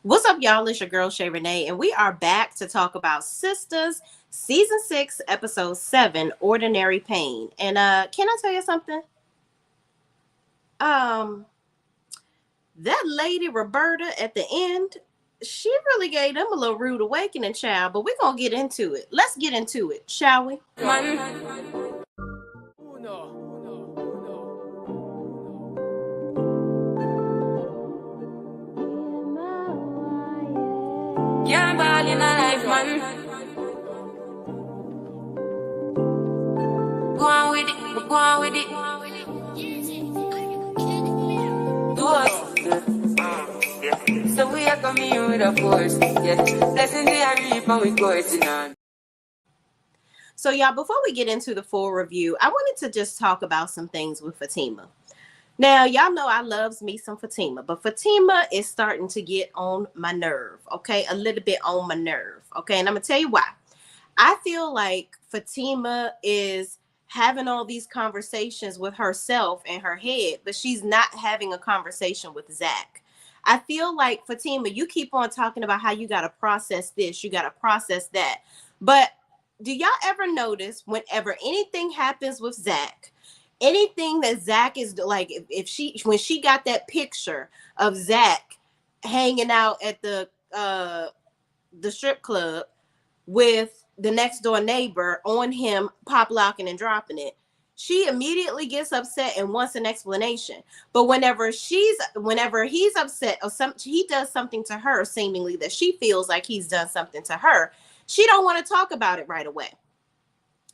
What's up, y'all? It's your girl Shay Renee, and we are back to talk about Sistas, season 6, episode 7, Ordinary Pain. And can I tell you something? Um, that lady Roberta at the end, she really gave them a little rude awakening, child. But we're gonna get into it. Let's get into it, shall we? Can't ball in a life, man. Go on with it, go on with it. Do us. So we are coming in with a force. Yeah. Blessings we are reaping, we coursing on. So, y'all, before we get into the full review, I wanted to just talk about some things with Fatima. Now, y'all know I loves me some Fatima, but Fatima is starting to get on my nerve, okay? A little bit on my nerve, okay? And I'm going to tell you why. I feel like Fatima is having all these conversations with herself in her head, but she's not having a conversation with Zach. I feel like, Fatima, you keep on talking about how you got to process this, you got to process that. But do y'all ever notice whenever anything happens with Zach, anything that Zach is like, if she, when she got that picture of Zach hanging out at the strip club with the next door neighbor on him pop locking and dropping it, she immediately gets upset and wants an explanation. But whenever he's upset or he does something to her, seemingly that she feels like he's done something to her, she don't want to talk about it right away.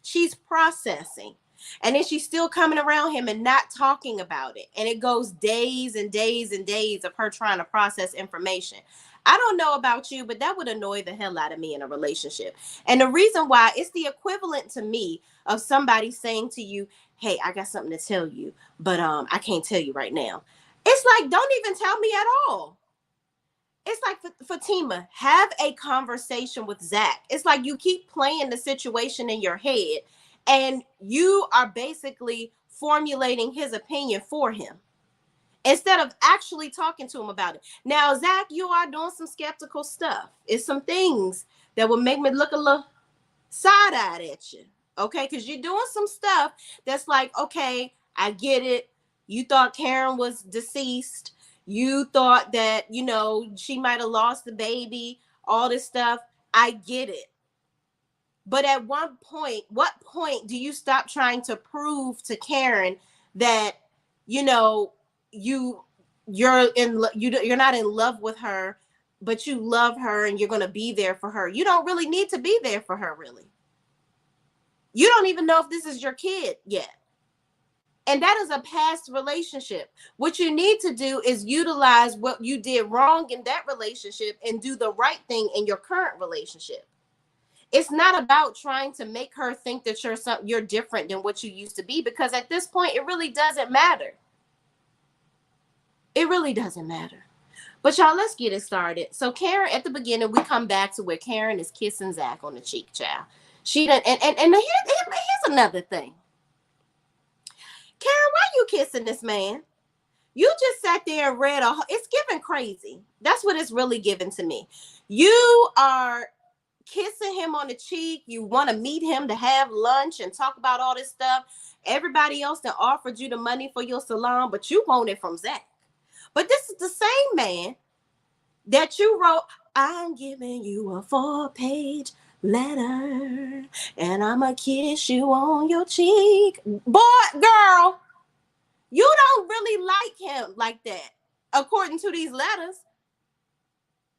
She's processing. And then she's still coming around him and not talking about it. And it goes days and days and days of her trying to process information. I don't know about you, but that would annoy the hell out of me in a relationship. And the reason why, it's the equivalent to me of somebody saying to you, hey, I got something to tell you, but I can't tell you right now. It's like, don't even tell me at all. It's like, Fatima, have a conversation with Zach. It's like you keep playing the situation in your head and you are basically formulating his opinion for him instead of actually talking to him about it. Now, Zach, you are doing some skeptical stuff. It's some things that will make me look a little side-eyed at you, okay? Because you're doing some stuff that's like, okay, I get it. You thought Karen was deceased. You thought that, she might have lost the baby, all this stuff. I get it. But at what point do you stop trying to prove to Karen that, you're not in love with her, but you love her and you're going to be there for her? You don't really need to be there for her, really. You don't even know if this is your kid yet. And that is a past relationship. What you need to do is utilize what you did wrong in that relationship and do the right thing in your current relationship. It's not about trying to make her think that you're different than what you used to be, because at this point, it really doesn't matter. It really doesn't matter. But y'all, let's get it started. So Karen, at the beginning, we come back to where Karen is kissing Zach on the cheek, child. She done, and here's another thing. Karen, why you kissing this man? You just sat there and read it's giving crazy. That's what it's really giving to me. You are kissing him on the cheek. You want to meet him to have lunch and talk about all this stuff. Everybody else that offered you the money for your salon, but you want it from Zach. But this is the same man that you wrote, I'm giving you a 4-page letter and I'ma kiss you on your cheek. Boy, girl, you don't really like him like that, according to these letters.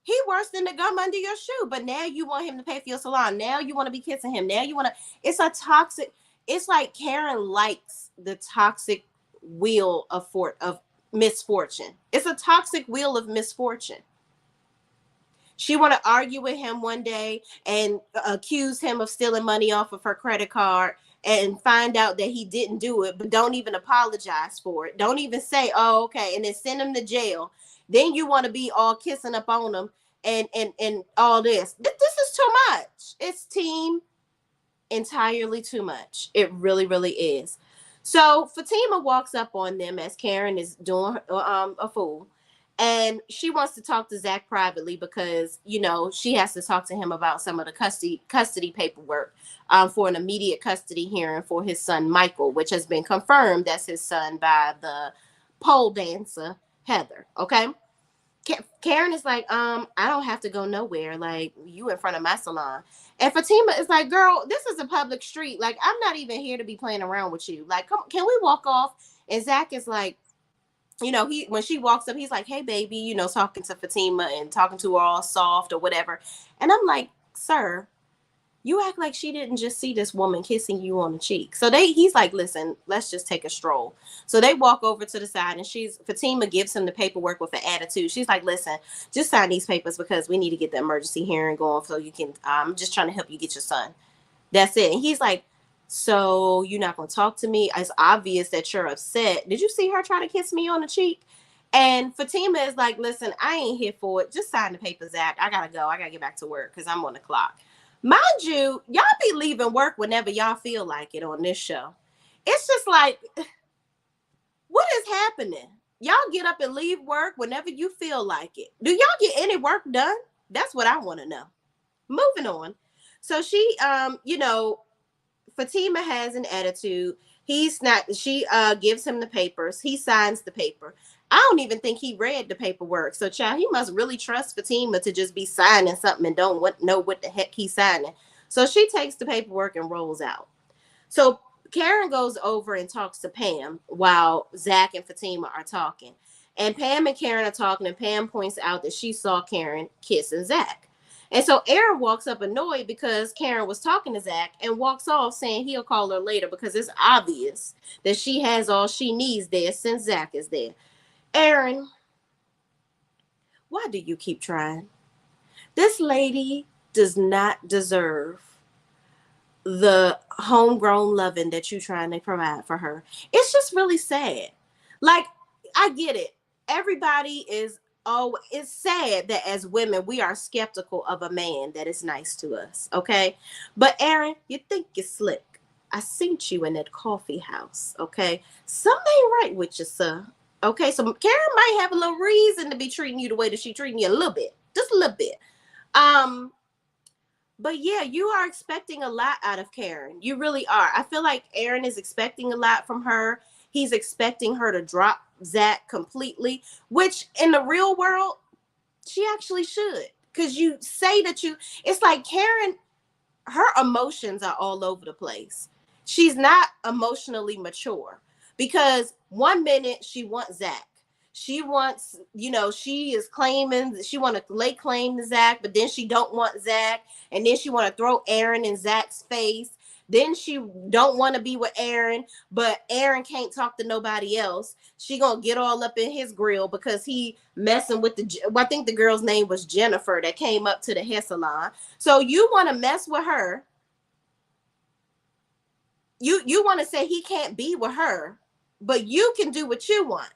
He worse than the gum under your shoe, but now you want him to pay for your salon. Now you want to be kissing him. Now you want to, it's a toxic, it's like Karen likes the toxic wheel of misfortune. It's a toxic wheel of misfortune. She want to argue with him one day and accuse him of stealing money off of her credit card and find out that he didn't do it, but don't even apologize for it. Don't even say, oh, okay, and then send him to jail. Then you want to be all kissing up on him and all this. This is too much. It's team entirely too much. It really, really is. So Fatima walks up on them as Karen is doing a fool. And she wants to talk to Zach privately because, you know, she has to talk to him about some of the custody paperwork for an immediate custody hearing for his son Michael, which has been confirmed that's his son by the pole dancer Heather. Okay. Karen is like, I don't have to go nowhere. Like, you in front of my salon. And Fatima is like, girl, this is a public street. Like, I'm not even here to be playing around with you. Like, come, can we walk off? And Zach is like, you know, when she walks up, he's like, hey, baby, you know, talking to Fatima and talking to her all soft or whatever. And I'm like, sir, you act like she didn't just see this woman kissing you on the cheek. So he's like, listen, let's just take a stroll. So they walk over to the side, and Fatima gives him the paperwork with an attitude. She's like, listen, just sign these papers because we need to get the emergency hearing going so you can, I'm just trying to help you get your son. That's it. And he's like, so you're not going to talk to me? It's obvious that you're upset. Did you see her try to kiss me on the cheek? And Fatima is like, listen, I ain't here for it. Just sign the paper, Zach. I got to go. I got to get back to work because I'm on the clock. Mind you, y'all be leaving work whenever y'all feel like it on this show. It's just like, what is happening? Y'all get up and leave work whenever you feel like it. Do y'all get any work done? That's what I want to know. Moving on. So she, you know, Fatima has an attitude. He's not, she gives him the papers. He signs the paper. I don't even think he read the paperwork. So, child, he must really trust Fatima to just be signing something and don't know what the heck he's signing. So she takes the paperwork and rolls out. So Karen goes over and talks to Pam while Zach and Fatima are talking. And Pam and Karen are talking, and Pam points out that she saw Karen kissing Zach. And so Aaron walks up annoyed because Karen was talking to Zach and walks off saying he'll call her later because it's obvious that she has all she needs there since Zach is there. Aaron, why do you keep trying? This lady does not deserve the homegrown loving that you're trying to provide for her. It's just really sad. Like, I get it. Everybody is, oh, it's sad that as women, we are skeptical of a man that is nice to us, okay? But Aaron, you think you're slick. I seen you in that coffee house, okay? Something ain't right with you, sir. Okay, so Karen might have a little reason to be treating you the way that she's treating you a little bit, just a little bit. But yeah, you are expecting a lot out of Karen. You really are. I feel like Aaron is expecting a lot from her. He's expecting her to drop Zach completely, which in the real world, she actually should. Because you say that it's like Karen, her emotions are all over the place. She's not emotionally mature because one minute she wants Zach. She wants, you know, she is claiming she want to lay claim to Zach, but then she don't want Zach. And then she want to throw Aaron in Zach's face. Then she don't want to be with Aaron, but Aaron can't talk to nobody else. She gonna get all up in his grill because he messing with I think the girl's name was Jennifer that came up to the hair salon. So you want to mess with her. You want to say he can't be with her, but you can do what you want.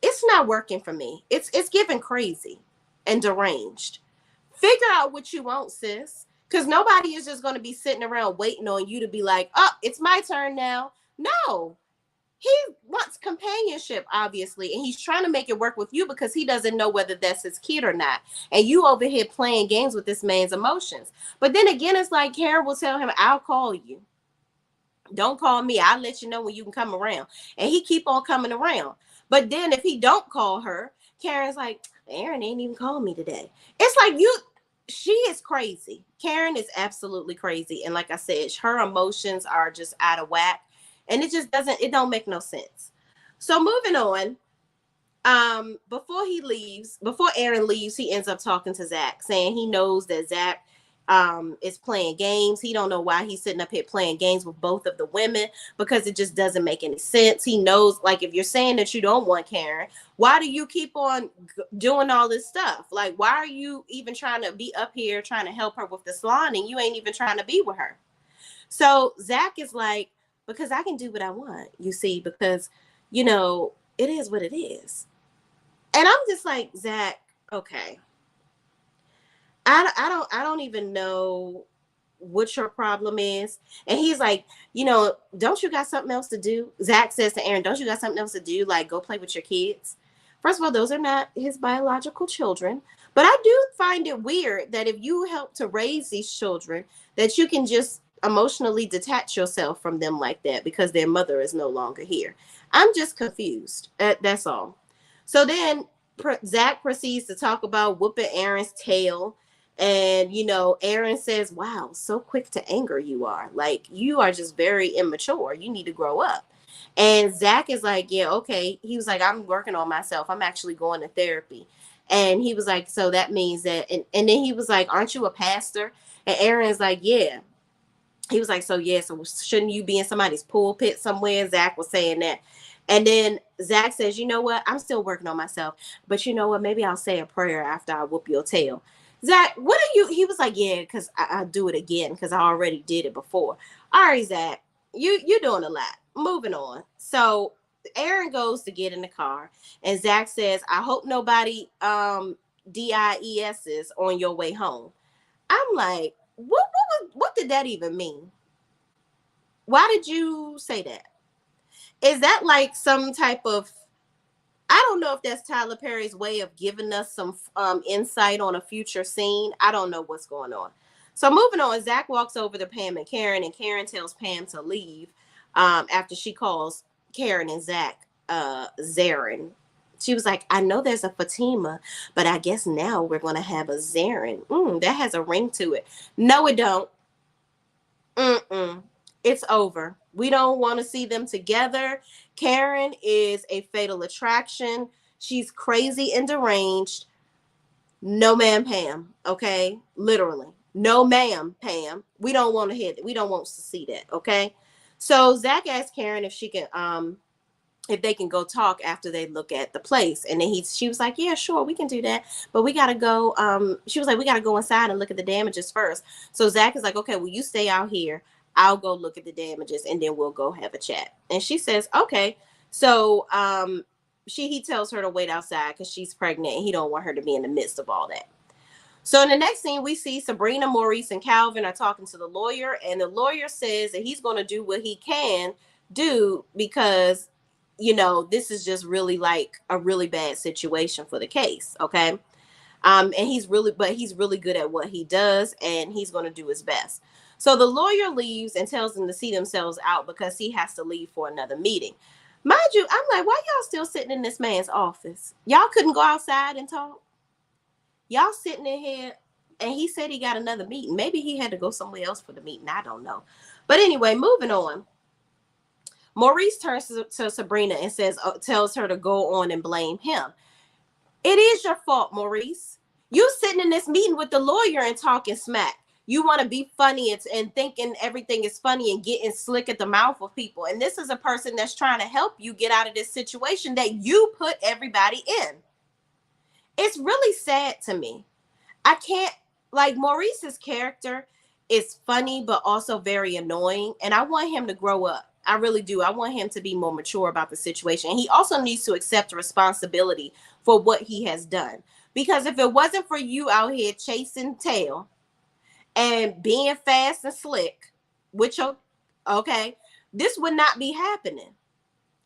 It's not working for me. It's giving crazy and deranged. Figure out what you want, sis. Because nobody is just going to be sitting around waiting on you to be like, oh, it's my turn now. No. He wants companionship, obviously, and he's trying to make it work with you because he doesn't know whether that's his kid or not. And you over here playing games with this man's emotions. But then again, it's like Karen will tell him, I'll call you. Don't call me. I'll let you know when you can come around. And he keep on coming around. But then if he don't call her, Karen's like, Aaron ain't even called me today. It's like she is crazy. Karen is absolutely crazy. And like I said, her emotions are just out of whack. And it don't make no sense. So moving on, before Aaron leaves, he ends up talking to Zach, saying he knows that Zach is playing games. He don't know why he's sitting up here playing games with both of the women because it just doesn't make any sense. He knows, like, if you're saying that you don't want Karen, why do you keep on doing all this stuff? Like, why are you even trying to be up here trying to help her with the salon and you ain't even trying to be with her? So Zach is like, because I can do what I want, you see, because, you know, it is what it is. And I'm just like, Zach, okay. I don't even know what your problem is. And he's like, don't you got something else to do? Zach says to Aaron, don't you got something else to do? Like, go play with your kids. First of all, those are not his biological children. But I do find it weird that if you help to raise these children, that you can just emotionally detach yourself from them like that because their mother is no longer here. I'm just confused. That's all. So then Zach proceeds to talk about whooping Aaron's tail. And, Aaron says, wow, so quick to anger you are. Like, you are just very immature. You need to grow up. And Zach is like, yeah, okay. He was like, I'm working on myself. I'm actually going to therapy. And he was like, so that means that. And then he was like, aren't you a pastor? And Aaron's like, yeah. He was like, so yeah, so shouldn't you be in somebody's pulpit somewhere? Zach was saying that. And then Zach says, you know what? I'm still working on myself. But you know what? Maybe I'll say a prayer after I whoop your tail. Zach, what are you? He was like, yeah, because I'll do it again because I already did it before. All right, Zach, you're doing a lot. Moving on. So Aaron goes to get in the car, and Zach says, I hope nobody DIESs on your way home. I'm like, what did that even mean? Why did you say that? Is that like some type of, I don't know if that's Tyler Perry's way of giving us some insight on a future scene. I don't know what's going on. So moving on, Zach walks over to Pam and Karen tells Pam to leave after she calls Karen and Zach Zarin. She was like, I know there's a Fatima, but I guess now we're going to have a Zarin. That has a ring to it. No, it don't. It's over. We don't want to see them together. Karen is a fatal attraction. She's crazy and deranged. No, ma'am, Pam. Okay, literally, no, ma'am, Pam. We don't want to hit it. We don't want to see that. Okay. So Zach asked Karen if they can go talk after they look at the place. And then she was like, yeah, sure, we can do that. But we got to go. She was like, we got to go inside and look at the damages first. So Zach is like, okay, well, you stay out here. I'll go look at the damages and then we'll go have a chat. And she says, okay. So he tells her to wait outside because she's pregnant and he don't want her to be in the midst of all that. So in the next scene, we see Sabrina, Maurice, and Calvin are talking to the lawyer. And the lawyer says that he's going to do what he can do because this is just really like a really bad situation for the case. Okay. And he's really good at what he does and he's going to do his best. So the lawyer leaves and tells them to see themselves out because he has to leave for another meeting. Mind you, I'm like, why y'all still sitting in this man's office? Y'all couldn't go outside and talk? Y'all sitting in here and he said he got another meeting. Maybe he had to go somewhere else for the meeting. I don't know. But anyway, moving on. Maurice turns to Sabrina and tells her to go on and blame him. It is your fault, Maurice. You sitting in this meeting with the lawyer and talking smack. You want to be funny and thinking everything is funny and getting slick at the mouth of people. And this is a person that's trying to help you get out of this situation that you put everybody in. It's really sad to me. I can't, like, Maurice's character is funny, but also very annoying. And I want him to grow up. I really do. I want him to be more mature about the situation. And he also needs to accept responsibility for what he has done. Because if it wasn't for you out here chasing tail and being fast and slick with your, okay, this would not be happening.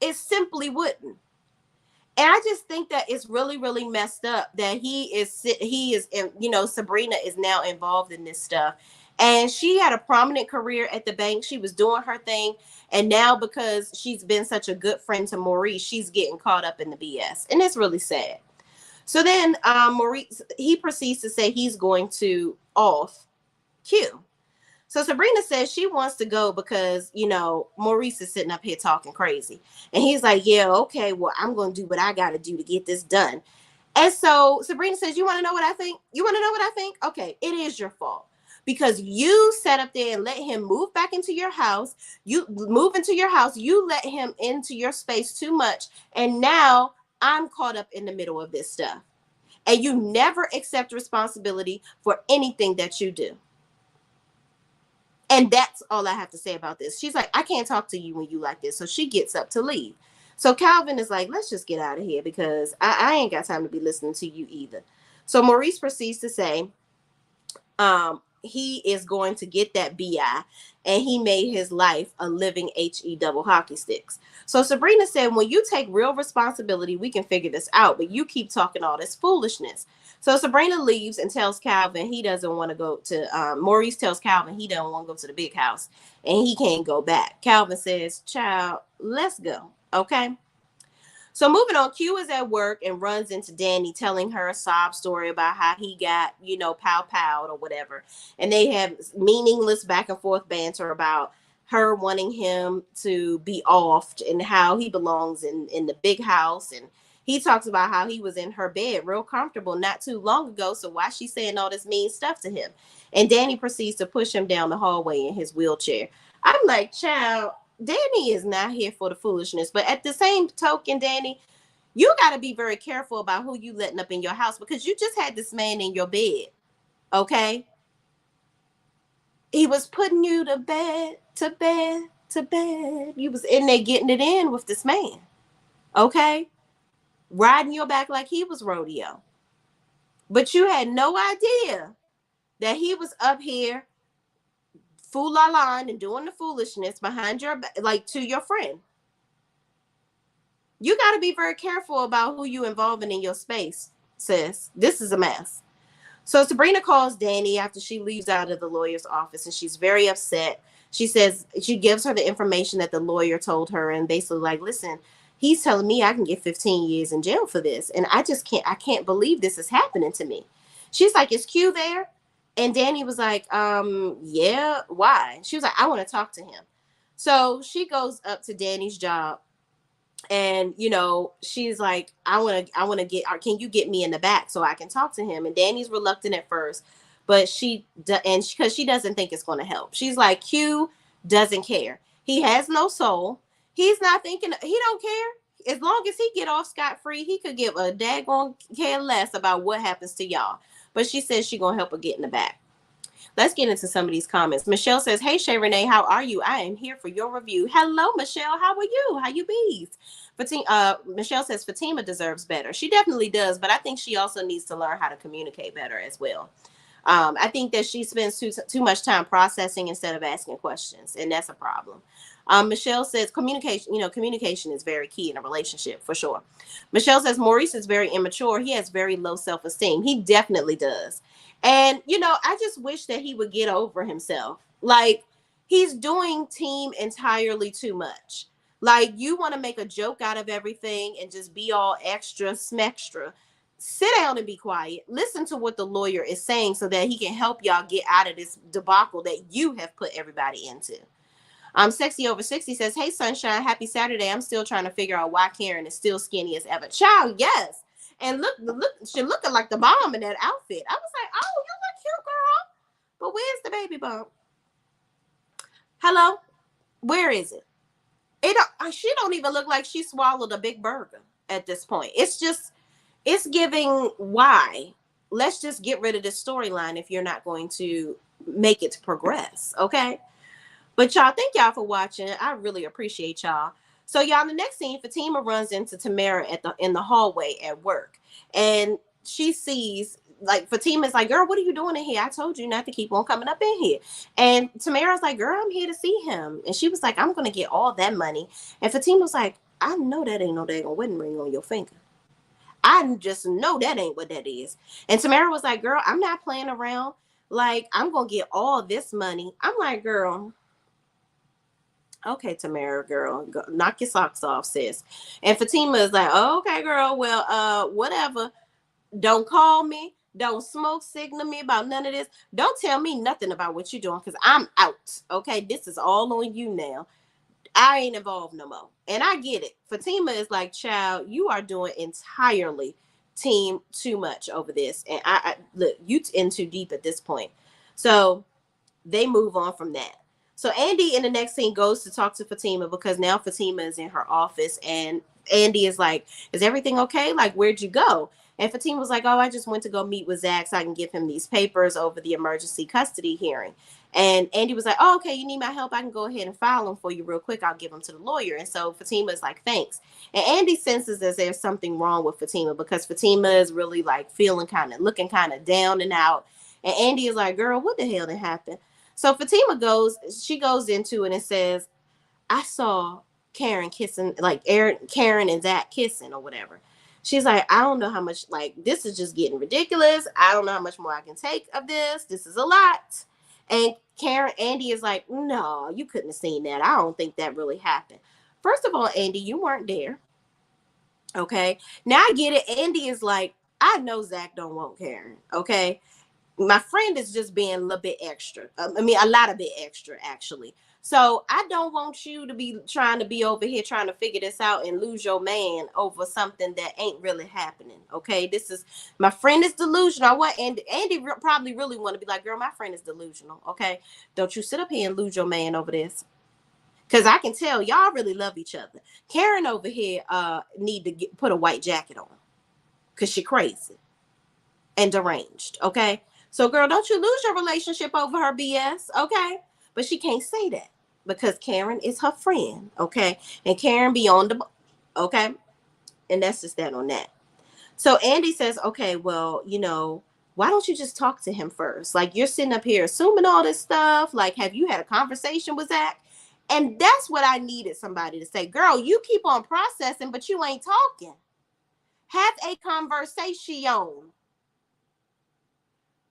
It simply wouldn't. And I just think that it's really, really messed up that he is, Sabrina is now involved in this stuff. And she had a prominent career at the bank. She was doing her thing. And now because she's been such a good friend to Maurice, she's getting caught up in the BS. And it's really sad. So then Maurice, he proceeds to say he's going to off Q. So Sabrina says she wants to go because, Maurice is sitting up here talking crazy. And he's like, yeah, okay, well, I'm going to do what I got to do to get this done. And so Sabrina says, you want to know what I think? You want to know what I think? Okay, it is your fault. Because you sat up there and let him move back into your house. You move into your house. You let him into your space too much. And now I'm caught up in the middle of this stuff. And you never accept responsibility for anything that you do. And that's all I have to say about this. She's like, I can't talk to you when you like this. So she gets up to leave. So Calvin is like, let's just get out of here because I ain't got time to be listening to you either. So Maurice proceeds to say, he is going to get that BI, and he made his life a living HE double hockey sticks. So Sabrina said, when you take real responsibility, we can figure this out, but you keep talking all this foolishness. So Sabrina leaves and tells Calvin he doesn't want to go to, Maurice tells Calvin he don't want to go to the big house and he can't go back. Calvin says, child, let's go. Okay. So moving on, Q is at work and runs into Danny telling her a sob story about how he got, pow or whatever. And they have meaningless back and forth banter about her wanting him to be offed and how he belongs in the big house. And he talks about how he was in her bed real comfortable not too long ago. So why she's saying all this mean stuff to him? And Danny proceeds to push him down the hallway in his wheelchair. I'm like, child, Danny is not here for the foolishness. But at the same token, Danny, you got to be very careful about who you letting up in your house, because you just had this man in your bed. Okay. He was putting you to bed, to bed, to bed. You was in there getting it in with this man. Okay. Riding your back like he was rodeo. But you had no idea that he was up here fool-la-la and doing the foolishness behind your back, like to your friend. You got to be very careful about who you involving in your space, sis. This is a mess. So Sabrina calls Danny after she leaves out of the lawyer's office, and she's very upset. She says, she gives her the information that the lawyer told her, and basically like, listen, he's telling me I can get 15 years in jail for this. And I can't believe this is happening to me. She's like, is Q there? And Danny was like, yeah, why? She was like, I want to talk to him. So she goes up to Danny's job, and she's like, I want to get, can you get me in the back so I can talk to him? And Danny's reluctant at first, but because she doesn't think it's going to help. She's like, Q doesn't care. He has no soul. He's not thinking, he don't care. As long as he get off scot-free, he could give a daggone care less about what happens to y'all. But she says she's going to help her get in the back. Let's get into some of these comments. Michelle says, hey, Shay Renee, how are you? I am here for your review. Hello, Michelle. How are you? How you bees? Michelle says, Fatima deserves better. She definitely does, but I think she also needs to learn how to communicate better as well. I think that she spends too much time processing instead of asking questions, and that's a problem. Michelle says communication is very key in a relationship, for sure. Michelle says Maurice is very immature. He has very low self-esteem. He definitely does. And, I just wish that he would get over himself. Like, he's doing team entirely too much. Like, you want to make a joke out of everything and just be all extra smextra. Sit down and be quiet. Listen to what the lawyer is saying so that he can help y'all get out of this debacle that you have put everybody into. Sexy over 60 says, hey, sunshine, happy Saturday. I'm still trying to figure out why Karen is still skinny as ever. Child, yes. And look, she looking like the bomb in that outfit. I was like, oh, you look cute, girl. But where's the baby bump? Hello? Where is it? She don't even look like she swallowed a big burger at this point. It's giving why. Let's just get rid of this storyline if you're not going to make it progress, okay? But y'all, thank y'all for watching. I really appreciate y'all. So y'all, the next scene, Fatima runs into Tamara in the hallway at work. And she sees, like, Fatima's like, girl, what are you doing in here? I told you not to keep on coming up in here. And Tamara's like, girl, I'm here to see him. And she was like, I'm going to get all that money. And Fatima's like, I know that ain't no daggone wedding ring on your finger. I just know that ain't what that is. And Tamara was like, girl, I'm not playing around. Like, I'm going to get all this money. I'm like, girl, okay, Tamara, girl, go, knock your socks off, sis. And Fatima is like, oh, okay, girl, well, whatever. Don't call me. Don't smoke signal me about none of this. Don't tell me nothing about what you're doing, because I'm out. Okay, this is all on you now. I ain't involved no more. And I get it. Fatima is like, child, you are doing entirely team too much over this. And I look, you in too deep at this point. So they move on from that. So Andy in the next scene goes to talk to Fatima, because now Fatima is in her office, and Andy is like, is everything okay? Like, where'd you go? And Fatima was like, oh, I just went to go meet with Zach so I can give him these papers over the emergency custody hearing. And Andy was like, oh, okay, you need my help? I can go ahead and file them for you real quick. I'll give them to the lawyer. And so Fatima is like, thanks. And Andy senses that there's something wrong with Fatima, because Fatima is really like looking kind of down and out. And Andy is like, girl, what the hell did happen? So Fatima she goes into it and says, I saw Karen kissing, like Karen and Zach kissing or whatever. She's like, I don't know how much, like, this is just getting ridiculous. I don't know how much more I can take of this. This is a lot. And Andy is like, no, you couldn't have seen that. I don't think that really happened. First of all, Andy, you weren't there. Okay. Now I get it. Andy is like, I know Zach don't want Karen. Okay. My friend is just being a little bit extra. I mean, a lot of bit extra, actually. So I don't want you to be trying to be over here trying to figure this out and lose your man over something that ain't really happening. Okay, this is my friend is delusional. I want Andy probably really want to be like, girl, my friend is delusional. Okay, don't you sit up here and lose your man over this. Cause I can tell y'all really love each other. Karen over here need to put a white jacket on, cause she crazy and deranged. Okay. So, girl, don't you lose your relationship over her BS, okay? But she can't say that because Karen is her friend, okay? And Karen be on the, okay? And that's just that on that. So Andy says, okay, well, why don't you just talk to him first? Like, you're sitting up here assuming all this stuff. Like, have you had a conversation with Zach? And that's what I needed somebody to say. Girl, you keep on processing, but you ain't talking. Have a conversation.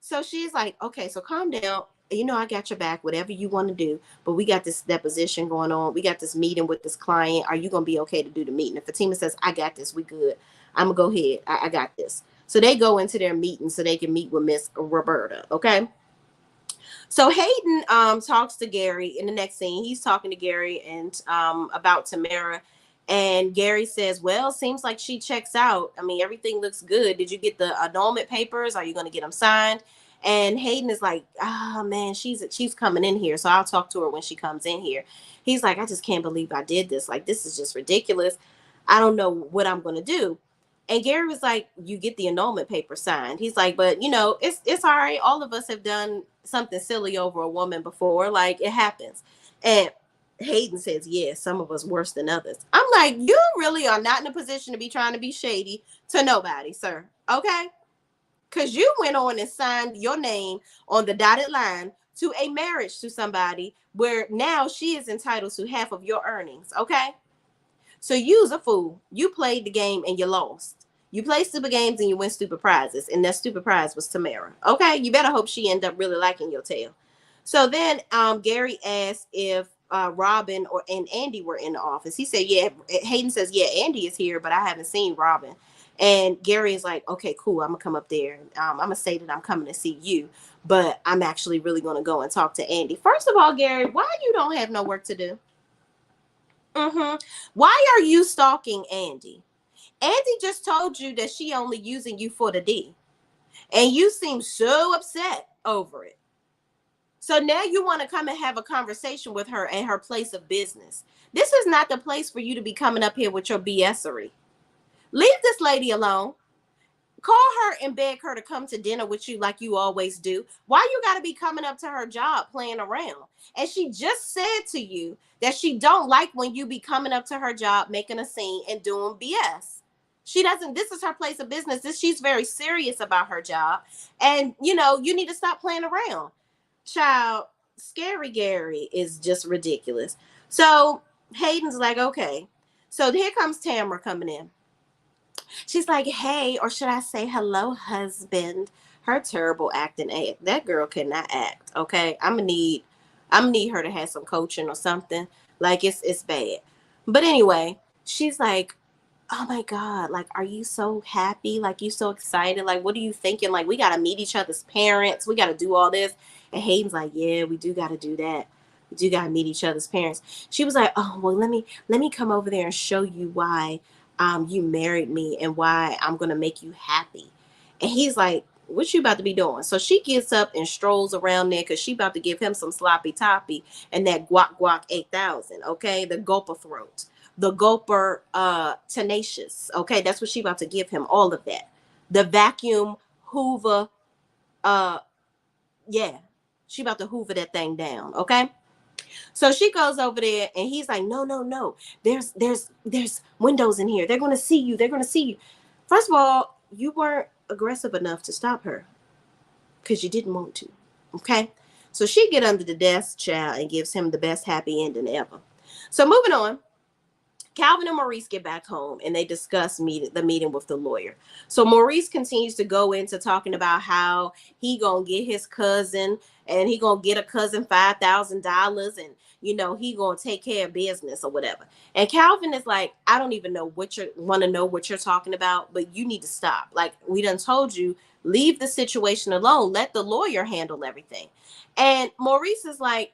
So she's like, okay, so calm down. I got your back, whatever you want to do. But we got this deposition going on. We got this meeting with this client. Are you going to be okay to do the meeting? If Fatima says, I got this, we good. I'm going to go ahead. I got this. So they go into their meeting so they can meet with Miss Roberta. Okay. So Hayden talks to Gary in the next scene. He's talking to Gary and about Tamara. And Gary says, well, seems like she checks out. I mean, everything looks good. Did you get the annulment papers? Are you going to get them signed? And Hayden is like, oh, man, she's coming in here. So I'll talk to her when she comes in here. He's like, I just can't believe I did this. Like, this is just ridiculous. I don't know what I'm going to do. And Gary was like, you get the annulment paper signed. He's like, but, it's all right. All of us have done something silly over a woman before. Like, it happens. And Hayden says, yeah, some of us worse than others. I'm like, you really are not in a position to be trying to be shady to nobody, sir. Okay? Because you went on and signed your name on the dotted line to a marriage to somebody where now she is entitled to half of your earnings. Okay? So you's a fool. You played the game and you lost. You play stupid games and you win stupid prizes. And that stupid prize was Tamara. Okay? You better hope she end up really liking your tail. So then Gary asked if Robin and Andy were in the office. He said, yeah. Hayden says, yeah, Andy is here, but I haven't seen Robin. And Gary is like, okay, cool. I'm going to come up there. I'm going to say that I'm coming to see you. But I'm actually really going to go and talk to Andy. First of all, Gary, why you don't have no work to do? Why are you stalking Andy? Andy just told you that she only using you for the D. And you seem so upset over it. So now you want to come and have a conversation with her at her place of business. This is not the place for you to be coming up here with your BSery. Leave this lady alone. Call her and beg her to come to dinner with you like you always do. Why you got to be coming up to her job playing around? And she just said to you that she don't like when you be coming up to her job, making a scene and doing BS. She doesn't, this is her place of business. She's very serious about her job. And, you need to stop playing around. Child, Scary Gary is just ridiculous. So Hayden's like, okay. So here comes Tamara coming in. She's like, hey, or should I say hello, husband? Her terrible acting. That girl cannot act. Okay. I'm gonna need her to have some coaching or something. Like it's bad. But anyway, she's like, oh my God, like, are you so happy? Like, you so excited? Like, what are you thinking? Like, we got to meet each other's parents. We got to do all this. And Hayden's like, yeah, we do got to do that. We do got to meet each other's parents. She was like, oh, well, let me come over there and show you why you married me and why I'm going to make you happy. And he's like, what you about to be doing? So she gets up and strolls around there because she about to give him some sloppy toppy and that guac 8,000. Okay. The gulper throat. The gulper tenacious. Okay, that's what she about to give him, all of that. The vacuum hoover, yeah, she about to hoover that thing down. Okay, so she goes over there and he's like, no, there's windows in here. They're gonna see you. First of all, you weren't aggressive enough to stop her. because you didn't want to. Okay? So she get under the desk, child, and gives him the best happy ending ever. So moving on, Calvin and Maurice get back home and they discuss the meeting with the lawyer. So Maurice continues to go into talking about how he gonna get his cousin and he gonna get a cousin $5,000 and he gonna take care of business or whatever. And Calvin is like, I don't even know what you want to know what you're talking about, but you need to stop. Like we done told you, leave the situation alone. Let the lawyer handle everything. And Maurice is like,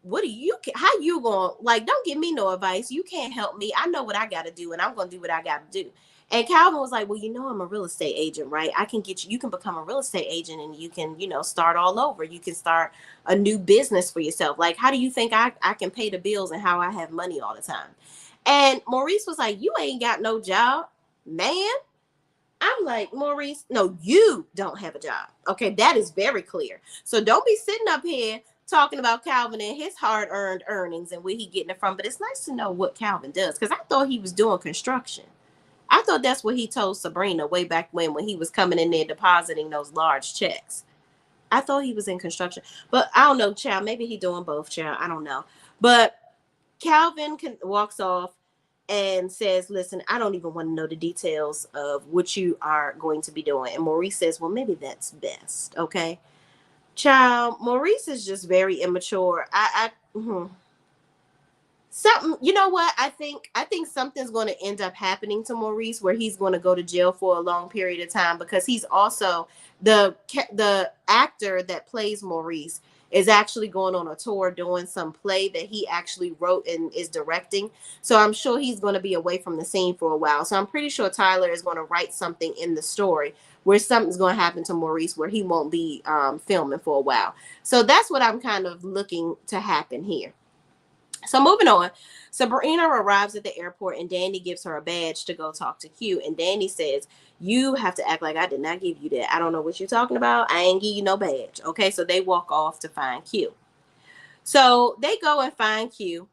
what do you how you going, like, don't give me no advice, you can't help me, I know what I got to do and I'm going to do what I got to do. And Calvin was like, well, I'm a real estate agent, right? I can get you, you can become a real estate agent and you can start all over, you can start a new business for yourself. Like, how do you think I can pay the bills and how I have money all the time? And Maurice was like, you ain't got no job, man. I'm like, Maurice, no, you don't have a job. Okay, that is very clear. So don't be sitting up here talking about Calvin and his hard-earned earnings and where he getting it from. But it's nice to know what Calvin does, because I thought he was doing construction. I thought that's what he told Sabrina way back when he was coming in there depositing those large checks. I thought he was in construction, but I don't know, child. Maybe he doing both, child. I don't know. But Calvin walks off and says, listen, I don't even want to know the details of what you are going to be doing. And Maurice says, well, maybe that's best. Okay. Child, Maurice is just very immature. Something, you know what? I think something's going to end up happening to Maurice where he's going to go to jail for a long period of time, because he's also the actor that plays Maurice is actually going on a tour doing some play that he actually wrote and is directing. So I'm sure he's going to be away from the scene for a while. So I'm pretty sure Tyler is going to write something in the story where something's going to happen to Maurice where he won't be filming for a while. So that's what I'm kind of looking to happen here. So moving on, Sabrina arrives at the airport and Danny gives her a badge to go talk to Q. And Danny says, you have to act like I did not give you that. I don't know what you're talking about. I ain't give you no badge. Okay, so they walk off to find Q. So they go and find Q.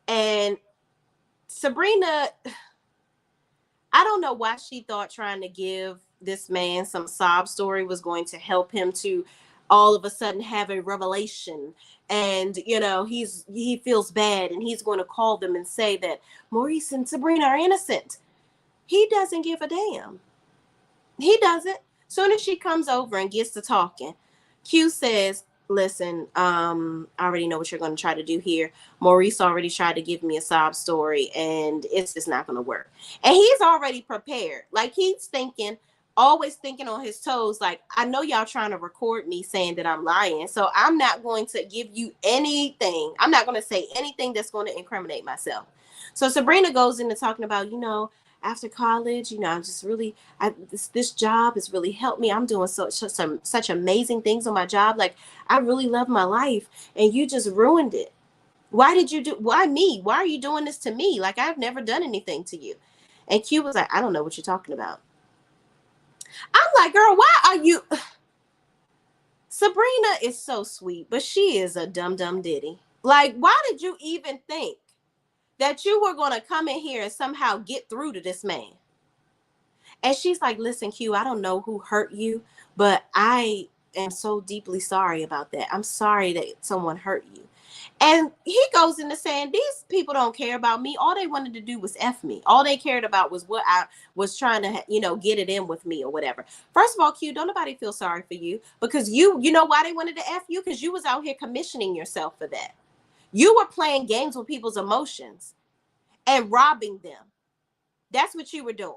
And Sabrina, I don't know why she thought trying to give this man some sob story was going to help him to all of a sudden have a revelation, and he feels bad and he's going to call them and say that Maurice and Sabrina are innocent. He doesn't give a damn. He doesn't. Soon as she comes over and gets to talking, Q says, listen, I already know what you're going to try to do here. Maurice already tried to give me a sob story and it's just not going to work. And he's already prepared. Like, he's thinking, always thinking on his toes. Like, I know y'all trying to record me saying that I'm lying. So I'm not going to give you anything. I'm not going to say anything that's going to incriminate myself. So Sabrina goes into talking about, after college, I'm just really, this job has really helped me. I'm doing such amazing things on my job. Like, I really love my life and you just ruined it. Why me? Why are you doing this to me? Like, I've never done anything to you. And Q was like, I don't know what you're talking about. I'm like, girl, why are you? Sabrina is so sweet, but she is a dumb ditty. Like, why did you even think that you were going to come in here and somehow get through to this man? And she's like, listen, Q, I don't know who hurt you, but I am so deeply sorry about that. I'm sorry that someone hurt you. And he goes into saying, these people don't care about me. All they wanted to do was F me. All they cared about was what I was trying to, get it in with me or whatever. First of all, Q, don't nobody feel sorry for you, because you know why they wanted to F you? Because you was out here commissioning yourself for that. You were playing games with people's emotions and robbing them. That's what you were doing.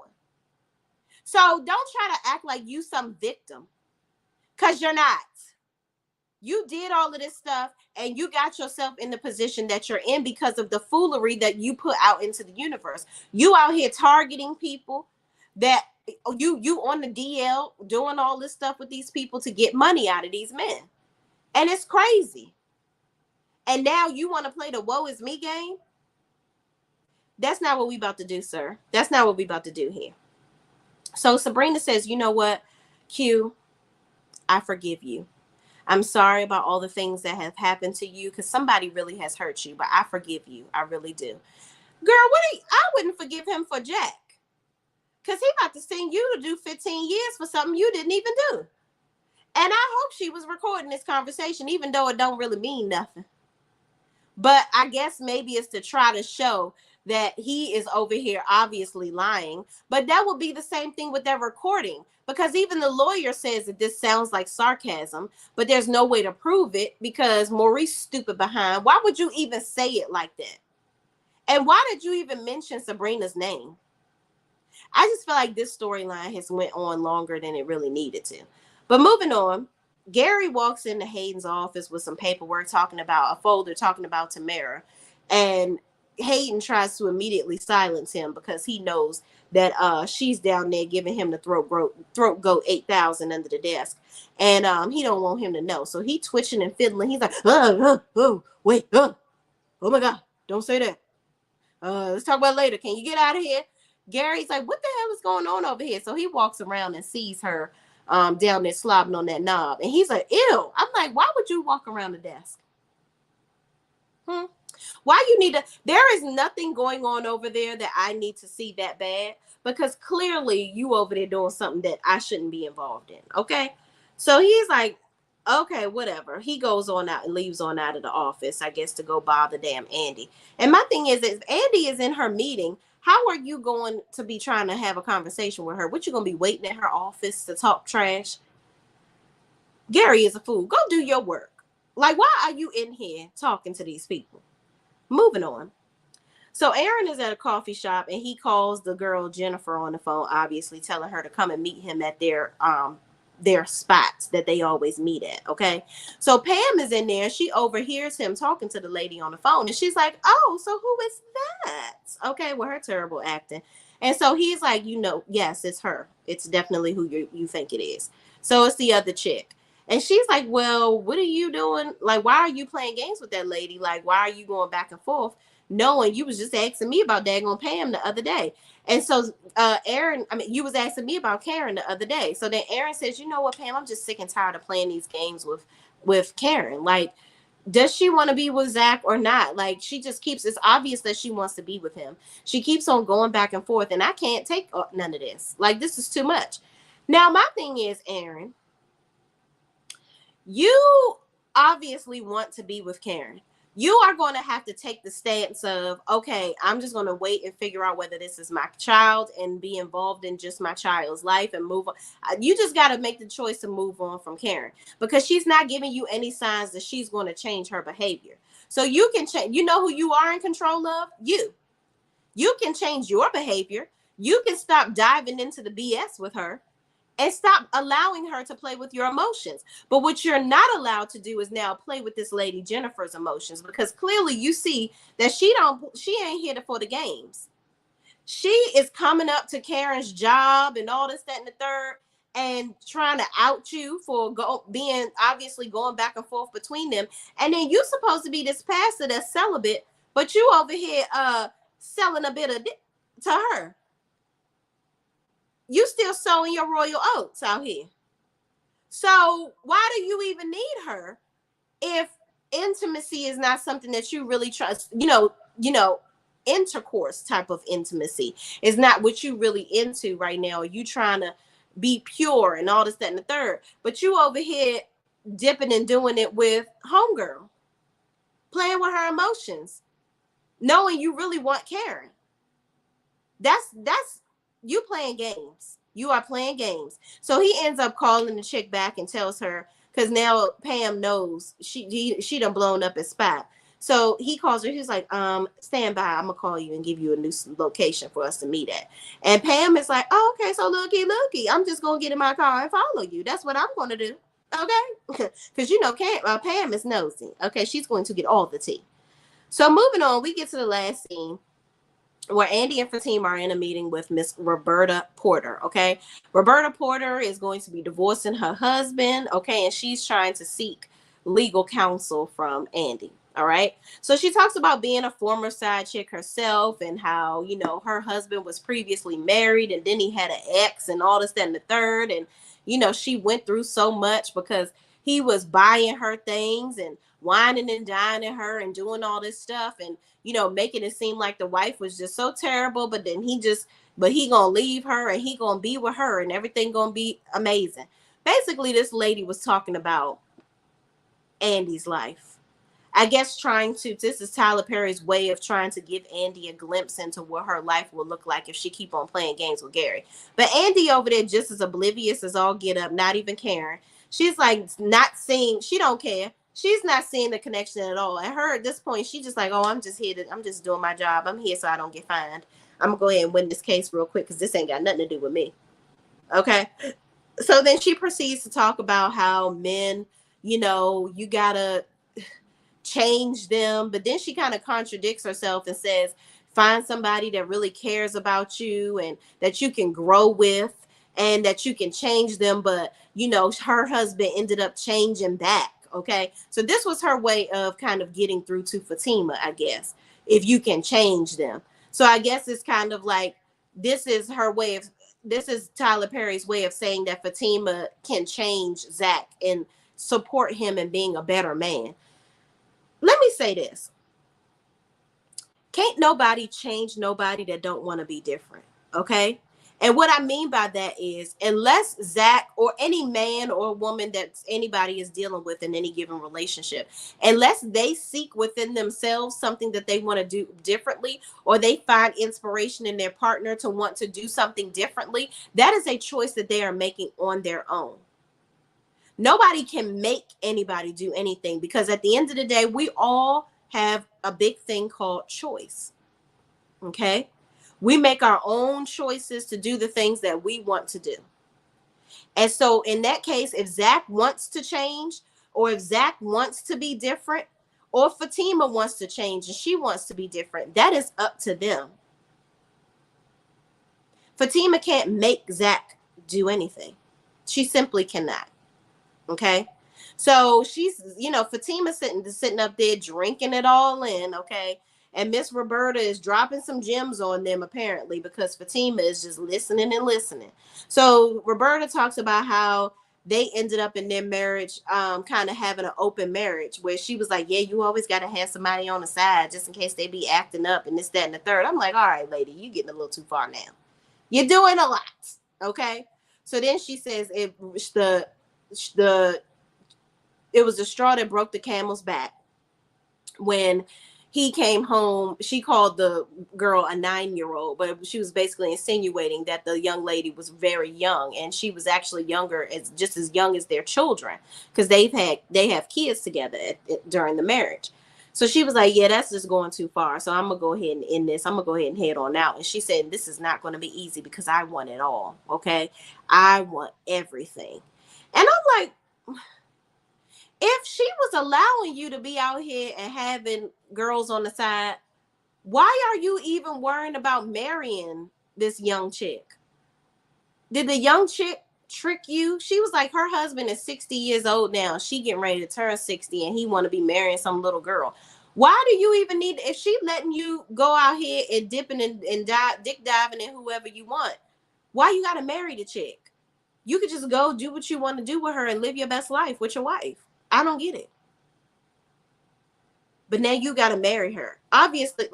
So don't try to act like you some victim, because you're not. You did all of this stuff and you got yourself in the position that you're in because of the foolery that you put out into the universe. You out here targeting people that you on the DL doing all this stuff with these people to get money out of these men. And it's crazy. And now you want to play the woe is me game? That's not what we about to do, sir. That's not what we about to do here. So Sabrina says, you know what, Q, I forgive you. I'm sorry about all the things that have happened to you, because somebody really has hurt you, but I forgive you. I really do. Girl, I wouldn't forgive him for Jack, because he about to send you to do 15 years for something you didn't even do. And I hope she was recording this conversation, even though it don't really mean nothing. But I guess maybe it's to try to show that he is over here obviously lying. But that would be the same thing with that recording, because even the lawyer says that this sounds like sarcasm, but there's no way to prove it because Maurice stupid behind. Why would you even say it like that? And why did you even mention Sabrina's name? I just feel like this storyline has went on longer than it really needed to. But moving on, Gary walks into Hayden's office with some paperwork talking about a folder talking about Tamara. And Hayden tries to immediately silence him because he knows that she's down there giving him the throat goat 8,000 under the desk. And he don't want him to know. So he twitching and fiddling. He's like, wait, oh my God, don't say that. Let's talk about it later. Can you get out of here? Gary's like, what the hell is going on over here? So he walks around and sees her down there slobbing on that knob. And he's like, ew. I'm like, why would you walk around the desk? Why you need to? There is nothing going on over there that I need to see that bad, because clearly you over there doing something that I shouldn't be involved in. Okay. So he's like, okay, whatever. He goes on out and leaves on out of the office, I guess, to go bother damn Andy. And my thing is, if Andy is in her meeting, how are you going to be trying to have a conversation with her? What, you going to be waiting at her office to talk trash? Gary is a fool. Go do your work. Like, why are you in here talking to these people? Moving on. So Aaron is at a coffee shop and he calls the girl Jennifer on the phone, obviously telling her to come and meet him at their spots that they always meet at. Okay. So Pam is in there. She overhears him talking to the lady on the phone. And she's like, oh, so who is that? Okay. Well, her terrible acting. And so he's like, yes, it's her. It's definitely who you think it is. So it's the other chick. And she's like, well, what are you doing? Like, why are you playing games with that lady? Like, why are you going back and forth? Knowing you was just asking me about daggone Pam the other day. And so you was asking me about Karen the other day. So then Aaron says, you know what, Pam, I'm just sick and tired of playing these games with Karen. Like, does she want to be with Zach or not? Like, she just it's obvious that she wants to be with him. She keeps on going back and forth, and I can't take none of this. Like, this is too much. Now, my thing is, Aaron, you obviously want to be with Karen. You are going to have to take the stance of, okay, I'm just going to wait and figure out whether this is my child and be involved in just my child's life and move on. You just got to make the choice to move on from Karen, because she's not giving you any signs that she's going to change her behavior. So you can change. You know who you are in control of? You. You can change your behavior. You can stop diving into the BS with her and stop allowing her to play with your emotions. But what you're not allowed to do is now play with this lady Jennifer's emotions, because clearly you see that she ain't here for the games. She is coming up to Karen's job and all this, that, and the third, and trying to out you for being obviously going back and forth between them. And then you supposed to be this pastor that's celibate, but you over here selling a bit of to her. You still sowing your royal oats out here. So why do you even need her if intimacy is not something that you really trust? Intercourse type of intimacy is not what you really into right now. Are you trying to be pure and all this, that, and the third? But you over here dipping and doing it with homegirl, playing with her emotions, knowing you really want Karen. That's you playing games. You are playing games. So he ends up calling the chick back and tells her, because now Pam knows she done blown up his spot. So he calls her. He's like, stand by. I'm gonna call you and give you a new location for us to meet at. And Pam is like, oh, okay. So looky, I'm just gonna get in my car and follow you. That's what I'm gonna do. Okay, because Pam is nosy. Okay, she's going to get all the tea. So moving on, we get to the last scene, where Andy and Fatima are in a meeting with Miss Roberta Porter. Okay. Roberta Porter is going to be divorcing her husband. Okay. And she's trying to seek legal counsel from Andy. All right. So she talks about being a former side chick herself and how, her husband was previously married and then he had an ex and all this, that, and the third. And, she went through so much because he was buying her things and whining and dining her and doing all this stuff and, making it seem like the wife was just so terrible, but then he gonna leave her and he gonna be with her and everything gonna be amazing. Basically, this lady was talking about Andy's life. I guess trying to, this is Tyler Perry's way of trying to give Andy a glimpse into what her life will look like if she keep on playing games with Gary. But Andy over there just as oblivious as all get up, not even caring. She's like not seeing, she don't care. She's not seeing the connection at all. At her at this point, she just like, oh, I'm just here to, I'm just doing my job. I'm here so I don't get fined. I'm gonna go ahead and win this case real quick because this ain't got nothing to do with me. Okay. So then she proceeds to talk about how men, you gotta change them. But then she kind of contradicts herself and says, find somebody that really cares about you and that you can grow with and that you can change them. But, her husband ended up changing back. Okay. So this was her way of kind of getting through to Fatima, I guess, if you can change them. So I guess it's kind of like this is her way of, this is Tyler Perry's way of saying that Fatima can change Zach and support him in being a better man. Let me say this. Can't nobody change nobody that don't want to be different. Okay. And what I mean by that is, unless Zach or any man or woman that anybody is dealing with in any given relationship, unless they seek within themselves something that they want to do differently, or they find inspiration in their partner to want to do something differently, that is a choice that they are making on their own. Nobody can make anybody do anything, because at the end of the day, we all have a big thing called choice. Okay. We make our own choices to do the things that we want to do. And so in that case, if Zach wants to change, or if Zach wants to be different, or Fatima wants to change and she wants to be different, that is up to them. Fatima can't make Zach do anything. She simply cannot. Okay. So she's, Fatima sitting up there drinking it all in. Okay. And Miss Roberta is dropping some gems on them, apparently, because Fatima is just listening and listening. So Roberta talks about how they ended up in their marriage, kind of having an open marriage, where she was like, yeah, you always got to have somebody on the side just in case they be acting up and this, that, and the third. I'm like, all right, lady, you getting a little too far now. You're doing a lot. Okay. So then she says it was the straw that broke the camel's back. When he came home, she called the girl a 9-year-old, but she was basically insinuating that the young lady was very young, and she was actually younger, just as young as their children, because they have kids together during the marriage. So she was like, yeah, that's just going too far. So I'm going to go ahead and end this. I'm going to go ahead and head on out. And she said, this is not going to be easy because I want it all. Okay. I want everything. And I'm like, if she was allowing you to be out here and having girls on the side, why are you even worrying about marrying this young chick? Did the young chick trick you? She was like, her husband is 60 years old now. She getting ready to turn 60 and he want to be marrying some little girl. Why do you even need, if she letting you go out here and dipping and dick diving in whoever you want, why you got to marry the chick? You could just go do what you want to do with her and live your best life with your wife. I don't get it. But now you got to marry her. Obviously,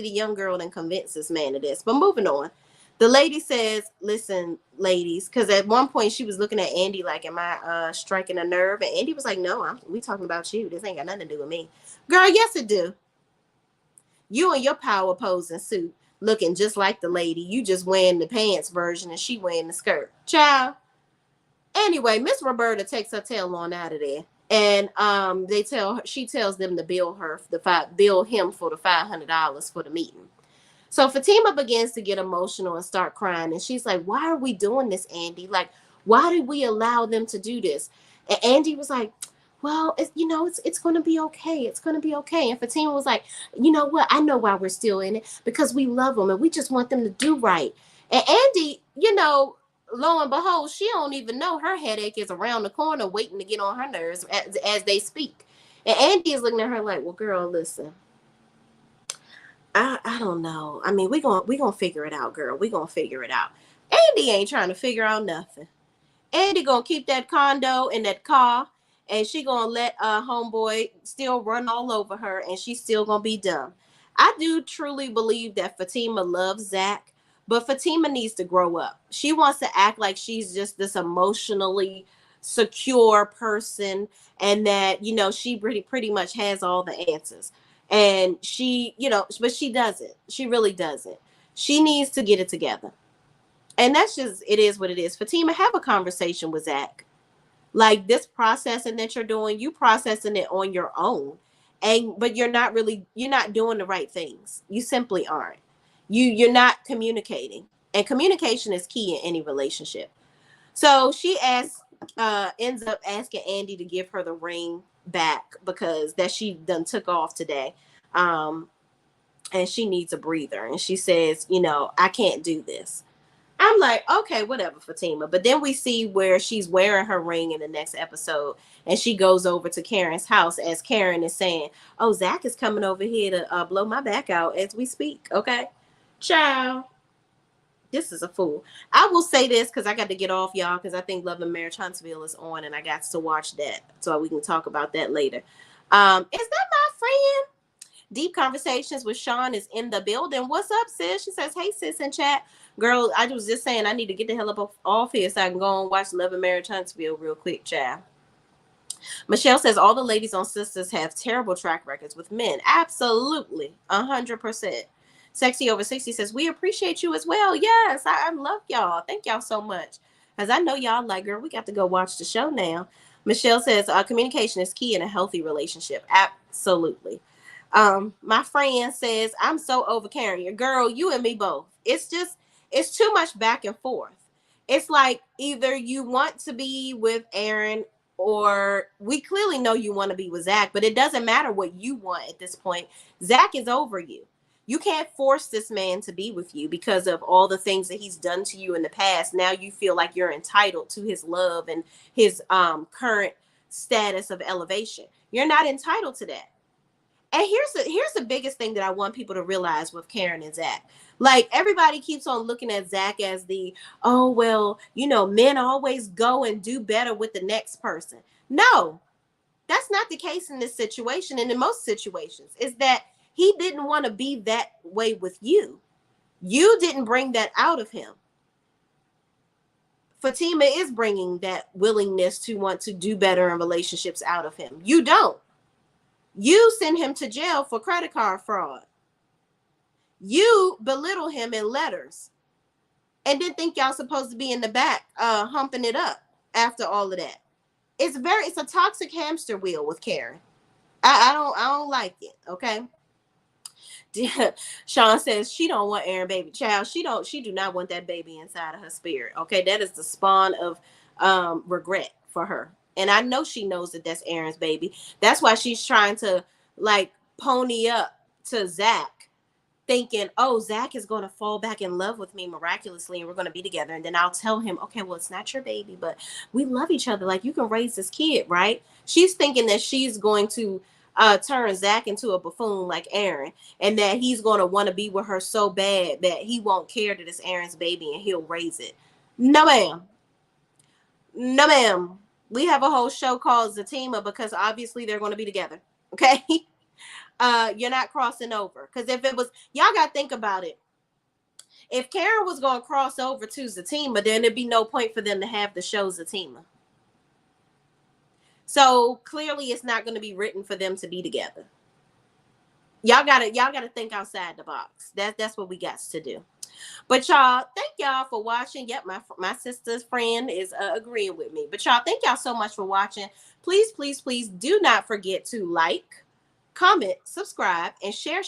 the young girl then convinced this man of this. But moving on, the lady says, listen, ladies, because at one point she was looking at Andy like, am I striking a nerve? And Andy was like, no, we talking about you. This ain't got nothing to do with me. Girl, yes, it do. You in your power posing suit looking just like the lady. You just wearing the pants version and she wearing the skirt. Child. Anyway, Miss Roberta takes her tail on out of there. And she tells them to bill him for the $500 for the meeting. So Fatima begins to get emotional and start crying. And she's like, why are we doing this, Andy? Like, why did we allow them to do this? And Andy was like, well, it's going to be okay. It's going to be okay. And Fatima was like, you know what? I know why we're still in it, because we love them and we just want them to do right. And Andy, lo and behold, she don't even know her headache is around the corner waiting to get on her nerves as they speak. And Andy is looking at her like, well, girl, listen, I don't know. I mean, we gonna figure it out, girl. We gonna figure it out. Andy ain't trying to figure out nothing. Andy gonna keep that condo in that car, and she gonna let homeboy still run all over her, and she's still gonna be dumb. I do truly believe that Fatima loves Zach, but Fatima needs to grow up. She wants to act like she's just this emotionally secure person, and that, you know, she pretty much has all the answers. And she, you know, but she doesn't. She really doesn't. She needs to get it together. And that's just, it is what it is. Fatima, have a conversation with Zach. Like, this processing that you're doing, you processing it on your own. And but you're not doing the right things. You simply aren't. You're not communicating. And communication is key in any relationship. So she ends up asking Andy to give her the ring back because that she done took off today. And she needs a breather. And she says, you know, I can't do this. I'm like, okay, whatever, Fatima. But then we see where she's wearing her ring in the next episode, and she goes over to Karen's house as Karen is saying, "Oh, Zach is coming over here to blow my back out as we speak." Okay, ciao. This is a fool. I will say this because I got to get off, y'all, because I think Love and Marriage Huntsville is on, and I got to watch that, so we can talk about that later. Is that my friend? Deep Conversations with Sean is in the building. What's up, sis? She says, hey, sis, in chat. Girl, I was just saying I need to get the hell up off here so I can go and watch Love and Marriage Huntsville real quick, child. Michelle says, all the ladies on Sistas have terrible track records with men. Absolutely. 100%. Sexy Over 60 says, we appreciate you as well. Yes, I love y'all. Thank y'all so much. Because I know y'all like, girl, we got to go watch the show now. Michelle says, communication is key in a healthy relationship. Absolutely. My friend says, I'm so over Karen. Girl, you and me both. It's too much back and forth. It's like either you want to be with Aaron, or we clearly know you want to be with Zach, but it doesn't matter what you want at this point. Zach is over you. You can't force this man to be with you because of all the things that he's done to you in the past. Now you feel like you're entitled to his love and his current status of elevation. You're not entitled to that. And here's the biggest thing that I want people to realize with Karen and Zach. Like, everybody keeps on looking at Zach as the, oh, well, you know, men always go and do better with the next person. No, that's not the case in this situation. And in most situations, is that he didn't want to be that way with you. You didn't bring that out of him. Fatima is bringing that willingness to want to do better in relationships out of him. You don't. You send him to jail for credit card fraud. You belittle him in letters and then think y'all supposed to be in the back humping it up after all of that. It's a toxic hamster wheel with Karen. I don't like it, okay? Sean says she don't want Aaron baby. Child, she do not want that baby inside of her spirit. Okay, that is the spawn of regret for her. And I know she knows that that's Aaron's baby. That's why she's trying to like pony up to Zach, thinking, oh, Zach is going to fall back in love with me miraculously and we're going to be together. And then I'll tell him, okay, well, it's not your baby, but we love each other. Like, you can raise this kid, right? She's thinking that she's going to turn Zach into a buffoon like Aaron, and that he's going to want to be with her so bad that he won't care that it's Aaron's baby and he'll raise it. No, ma'am. No, ma'am. We have a whole show called Zatima because obviously they're going to be together. Okay. You're not crossing over. Because if it was, y'all got to think about it. If Karen was going to cross over to Zatima, then there'd be no point for them to have the show Zatima. So clearly it's not going to be written for them to be together. Y'all gotta think outside the box. That's what we got to do. But y'all, thank y'all for watching. Yep, my sister's friend is agreeing with me. But y'all, thank y'all so much for watching. Please, please, please do not forget to like, comment, subscribe, and share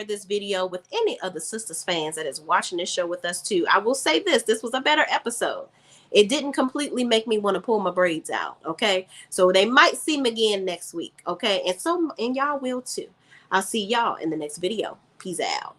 this video with any other Sistas fans that is watching this show with us too. I will say this was a better episode. It didn't completely make me want to pull my braids out. Okay, so they might see me again next week. Okay, and y'all will too. I'll see y'all in the next video. Peace out.